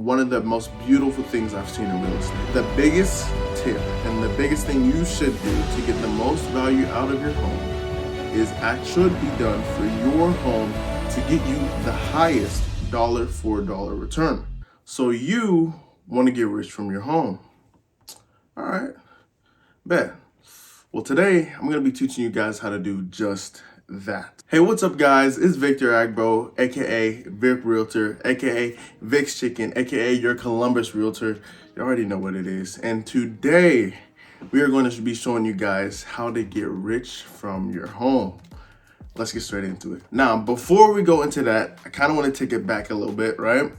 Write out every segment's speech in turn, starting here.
one of the most beautiful things I've seen in real estate. The biggest tip and the biggest thing you should do to get the most value out of your home should be done for your home to get you the highest dollar for dollar return. So you want to get rich from your home. All right, bet. Well, today I'm going to be teaching you guys how to do just that. Hey, what's up guys? It's Victor.agbo, aka Vic Realtor, aka Vic's Chicken, aka your Columbus Realtor. You already know what it is. And today we are going to be showing you guys how to get rich from your home. Let's get straight into it. Now, before we go into that, I kind of want to take it back a little bit, right?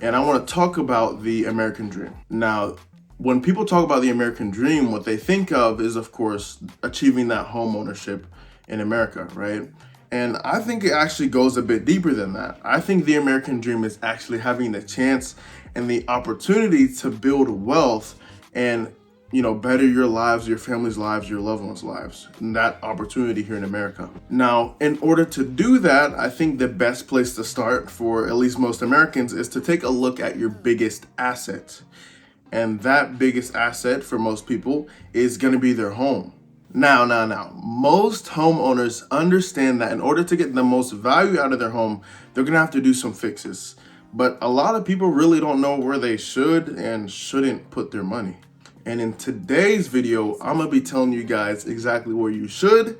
And I want to talk about the American dream. Now, when people talk about the American dream, what they think of is, of course, achieving that home ownership in America, right? And I think it actually goes a bit deeper than that. I think the American dream is actually having the chance and the opportunity to build wealth and, better your lives, your family's lives, your loved ones' lives, and that opportunity here in America. Now, in order to do that, I think the best place to start for at least most Americans is to take a look at your biggest asset. And that biggest asset for most people is going to be their home. Now, most homeowners understand that in order to get the most value out of their home, they're going to have to do some fixes. But a lot of people really don't know where they should and shouldn't put their money. And in today's video, I'm going to be telling you guys exactly where you should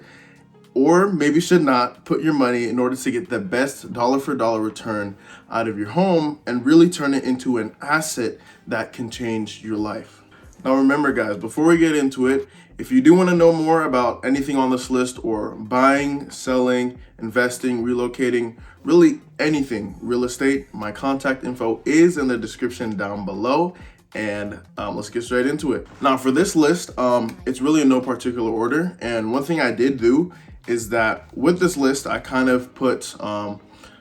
or maybe should not put your money in order to get the best dollar for dollar return out of your home and really turn it into an asset that can change your life. Now remember guys, before we get into it, if you do want to know more about anything on this list or buying, selling, investing, relocating, really anything real estate, my contact info is in the description down below. And let's get straight into it. Now for this list, it's really in no particular order. And one thing I did do is that with this list, I kind of put a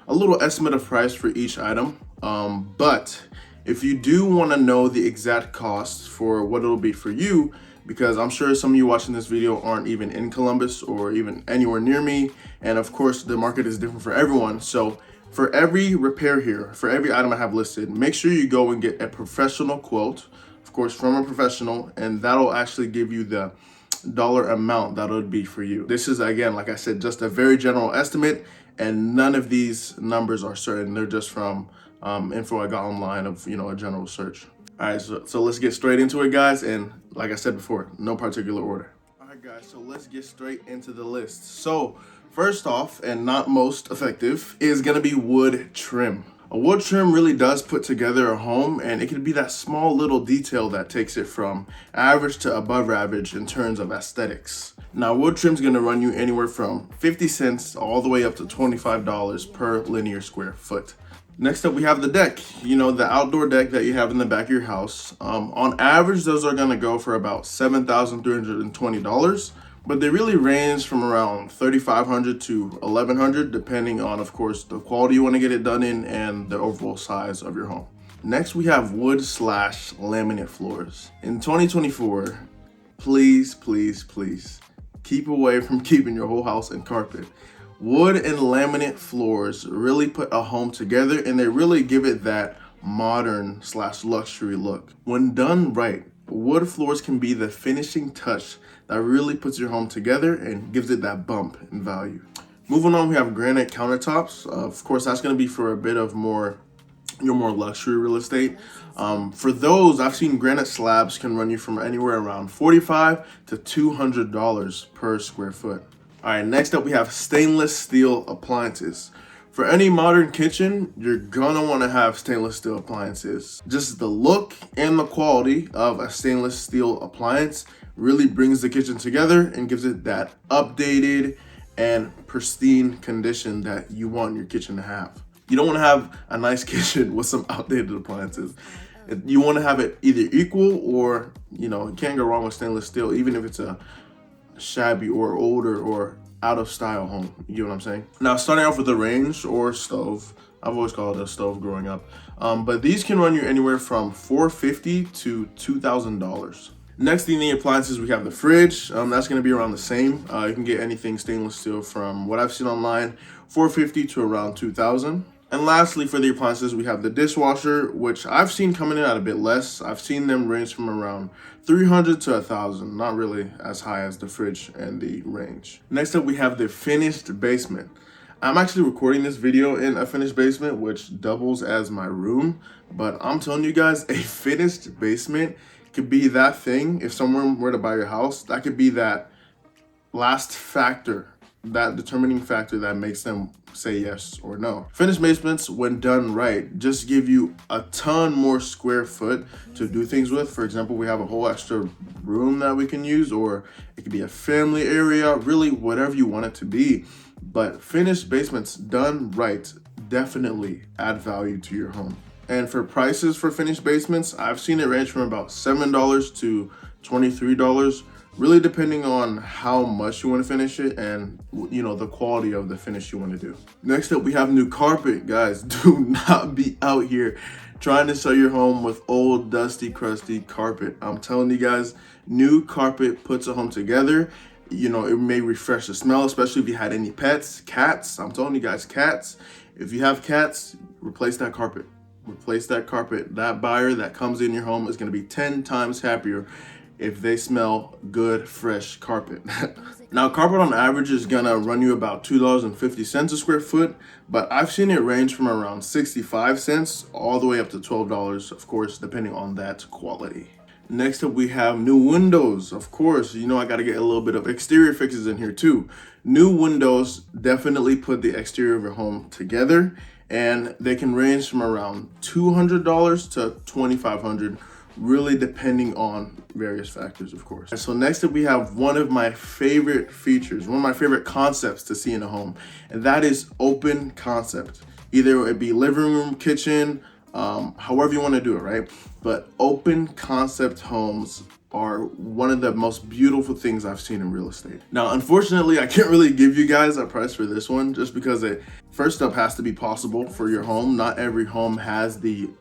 little estimate of price for each item. But if you do want to know the exact costs for what it'll be for you, because I'm sure some of you watching this video aren't even in Columbus or even anywhere near me. And of course, the market is different for everyone. So for every repair here, for every item I have listed, make sure you go and get a professional quote, of course, from a professional, and that'll actually give you the dollar amount that would be for you. This is, again, like I said, just a very general estimate, and none of these numbers are certain. They're just from info I got online of, a general search. All right, so let's get straight into it, guys. And like I said before, no particular order. All right, guys, so let's get straight into the list. So first off, and not most effective, is gonna be wood trim. A wood trim really does put together a home, and it can be that small little detail that takes it from average to above average in terms of aesthetics. Now, wood trim's gonna run you anywhere from 50 cents all the way up to $25 per linear square foot. Next up, we have the deck, the outdoor deck that you have in the back of your house. On average, those are gonna go for about $7,320, but they really range from around $3,500 to $1,100, depending on, of course, the quality you wanna get it done in and the overall size of your home. Next, we have wood/laminate floors. In 2024, please, keep away from keeping your whole house in carpet. Wood and laminate floors really put a home together, and they really give it that modern/luxury look. When done right, wood floors can be the finishing touch that really puts your home together and gives it that bump in value. Moving on, we have granite countertops. Of course, that's going to be for a bit of more luxury real estate. For those, I've seen granite slabs can run you from anywhere around $45 to $200 per square foot. All right, next up we have stainless steel appliances. For any modern kitchen, you're gonna wanna have stainless steel appliances. Just the look and the quality of a stainless steel appliance really brings the kitchen together and gives it that updated and pristine condition that you want your kitchen to have. You don't wanna have a nice kitchen with some outdated appliances. You wanna have it either equal or, you can't go wrong with stainless steel, even if it's a shabby or older or out of style home. You get what I'm saying? Now, starting off with the range or stove, I've always called it a stove growing up, but these can run you anywhere from $450 to $2,000. Next in the appliances, we have the fridge. That's going to be around the same. You can get anything stainless steel from what I've seen online, $450 to around $2,000. And lastly, for the appliances, we have the dishwasher, which I've seen coming in at a bit less. I've seen them range from around 300 to 1,000, not really as high as the fridge and the range. Next up, we have the finished basement. I'm actually recording this video in a finished basement, which doubles as my room, but I'm telling you guys, a finished basement could be that thing. If someone were to buy your house, that could be that last factor, that determining factor that makes them say yes or no. Finished basements, when done right, just give you a ton more square foot to do things with. For example, we have a whole extra room that we can use, or it could be a family area, really whatever you want it to be. But finished basements done right definitely add value to your home. And for prices for finished basements, I've seen it range from about $7 to $23, really depending on how much you want to finish it and the quality of the finish you want to do. Next up, we have new carpet. Guys, do not be out here trying to sell your home with old, dusty, crusty carpet. I'm telling you guys, new carpet puts a home together. It may refresh the smell, especially if you had any pets, cats. I'm telling you guys, cats. If you have cats, replace that carpet. Replace that carpet. That buyer that comes in your home is going to be 10 times happier if they smell good, fresh carpet. Now, carpet on average is gonna run you about $2.50 a square foot, but I've seen it range from around 65 cents all the way up to $12, of course, depending on that quality. Next up, we have new windows. Of course, I gotta get a little bit of exterior fixes in here too. New windows definitely put the exterior of your home together, and they can range from around $200 to $2,500, really depending on various factors, of course. So next up, we have one of my favorite features, one of my favorite concepts to see in a home, and that is open concept. Either it be living room, kitchen, however you want to do it, right? But open concept homes are one of the most beautiful things I've seen in real estate. Now, unfortunately, I can't really give you guys a price for this one just because it first up has to be possible for your home. Not every home has the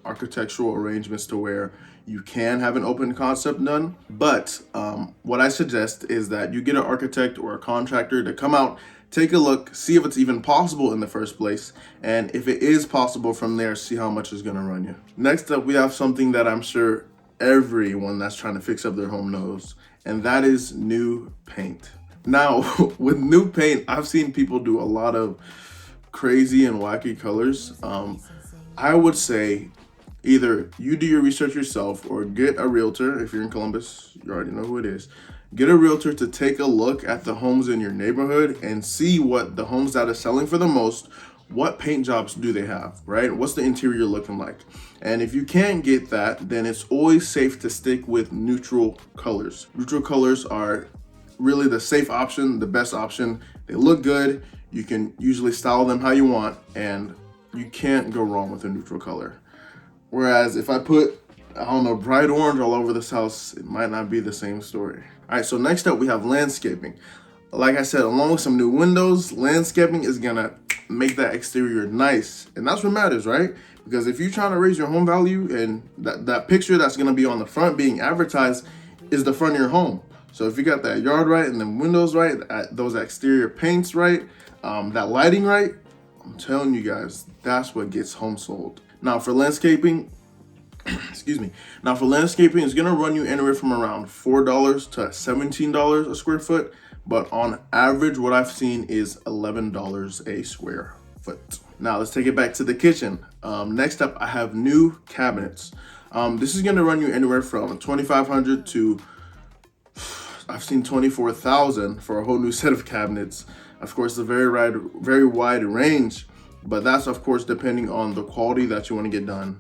architectural arrangements to where you can have an open concept done. But what I suggest is that you get an architect or a contractor to come out, take a look, see if it's even possible in the first place. And if it is possible from there, see how much it's gonna run you. Next up, we have something that I'm sure everyone that's trying to fix up their home knows, and that is new paint. Now, with new paint, I've seen people do a lot of crazy and wacky colors. I would say either you do your research yourself or get a realtor. If you're in Columbus, you already know who it is. Get a realtor to take a look at the homes in your neighborhood and see what the homes that are selling for the most, what paint jobs do they have, right? What's the interior looking like? And if you can't get that, then it's always safe to stick with neutral colors. Neutral colors are really the safe option, the best option. They look good. You can usually style them how you want, and you can't go wrong with a neutral color. Whereas if I put, bright orange all over this house, it might not be the same story. All right, so next up we have landscaping. Like I said, along with some new windows, landscaping is gonna make that exterior nice. And that's what matters, right? Because if you're trying to raise your home value, and that picture that's gonna be on the front being advertised is the front of your home. So if you got that yard right and the windows right, those exterior paints right, that lighting right, I'm telling you guys, that's what gets home sold. Now for landscaping, it's gonna run you anywhere from around $4 to $17 a square foot. But on average, what I've seen is $11 a square foot. Now let's take it back to the kitchen. Next up, I have new cabinets. This is gonna run you anywhere from $2,500 to, I've seen $24,000 for a whole new set of cabinets. Of course, a very wide range, but that's of course depending on the quality that you want to get done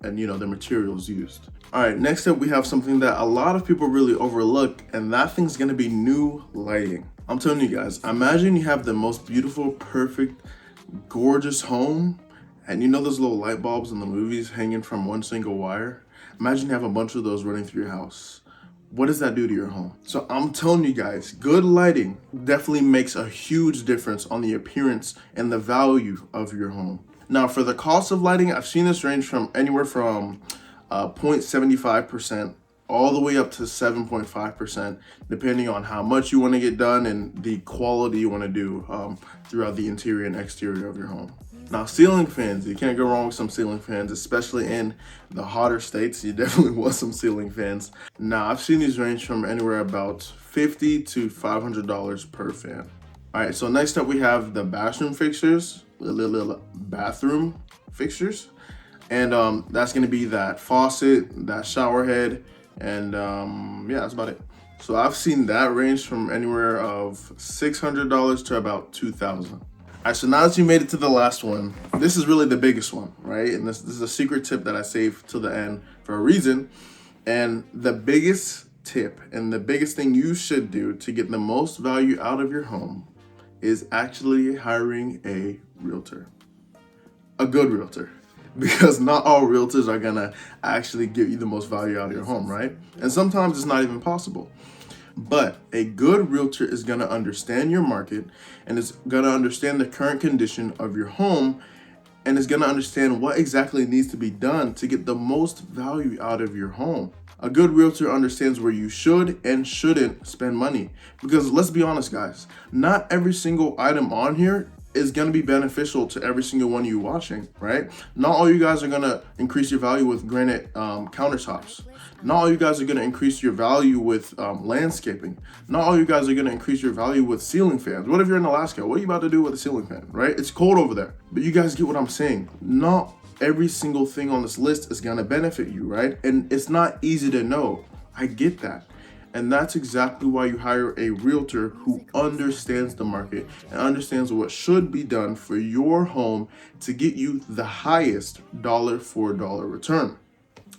and the materials used. All right, next up we have something that a lot of people really overlook, and that thing's gonna be new lighting. I'm telling you guys, imagine you have the most beautiful, perfect, gorgeous home, and those little light bulbs in the movies hanging from one single wire? Imagine you have a bunch of those running through your house. What does that do to your home? So I'm telling you guys, good lighting definitely makes a huge difference on the appearance and the value of your home. Now for the cost of lighting, I've seen this range from anywhere from 0.75% all the way up to 7.5%, depending on how much you want to get done and the quality you want to do throughout the interior and exterior of your home. Now, ceiling fans, you can't go wrong with some ceiling fans, especially in the hotter states. You definitely want some ceiling fans. Now, I've seen these range from anywhere about $50 to $500 per fan. All right, so next up we have the bathroom fixtures, little bathroom fixtures. And that's gonna be that faucet, that shower head, and yeah, that's about it. So I've seen that range from anywhere of $600 to about $2,000. All right, so now that you made it to the last one, this is really the biggest one, right? And this is a secret tip that I saved to the end for a reason. And the biggest tip and the biggest thing you should do to get the most value out of your home is actually hiring a realtor, a good realtor. Because not all realtors are gonna actually give you the most value out of your home, right? And sometimes it's not even possible. But a good realtor is gonna understand your market and is gonna understand the current condition of your home and is gonna understand what exactly needs to be done to get the most value out of your home. A good realtor understands where you should and shouldn't spend money. Because let's be honest, guys, not every single item on here is going to be beneficial to every single one of you watching, right? Not all you guys are going to increase your value with granite countertops. Not all you guys are going to increase your value with landscaping. Not all you guys are going to increase your value with ceiling fans. What if you're in Alaska? What are you about to do with a ceiling fan, right? It's cold over there. But you guys get what I'm saying. Not every single thing on this list is going to benefit you, right? And it's not easy to know. I get that. And that's exactly why you hire a realtor who understands the market and understands what should be done for your home to get you the highest dollar for dollar return.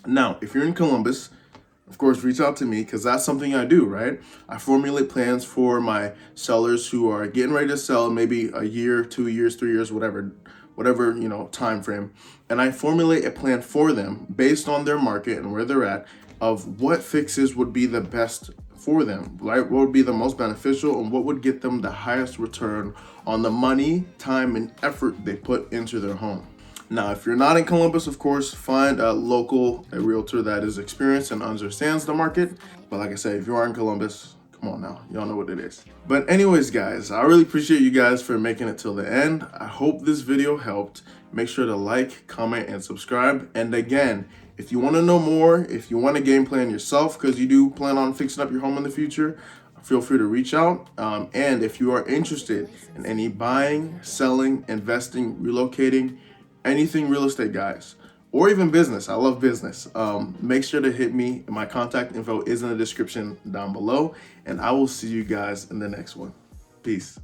Now, if you're in Columbus, of course, reach out to me because that's something I do, right? I formulate plans for my sellers who are getting ready to sell maybe a year, 2 years, 3 years, whatever, time frame. And I formulate a plan for them based on their market and where they're at of what fixes would be the best for them, right? What would be the most beneficial and what would get them the highest return on the money, time, and effort they put into their home. Now, if you're not in Columbus, of course, find a realtor that is experienced and understands the market. But like I said, if you are in Columbus, come on now, y'all know what it is. But anyways, guys, I really appreciate you guys for making it till the end. I hope this video helped. Make sure to like, comment, and subscribe. And again, if you want to know more, if you want to game plan yourself, because you do plan on fixing up your home in the future, feel free to reach out. And if you are interested in any buying, selling, investing, relocating, anything real estate, guys, or even business, I love business, make sure to hit me. My contact info is in the description down below, and I will see you guys in the next one. Peace.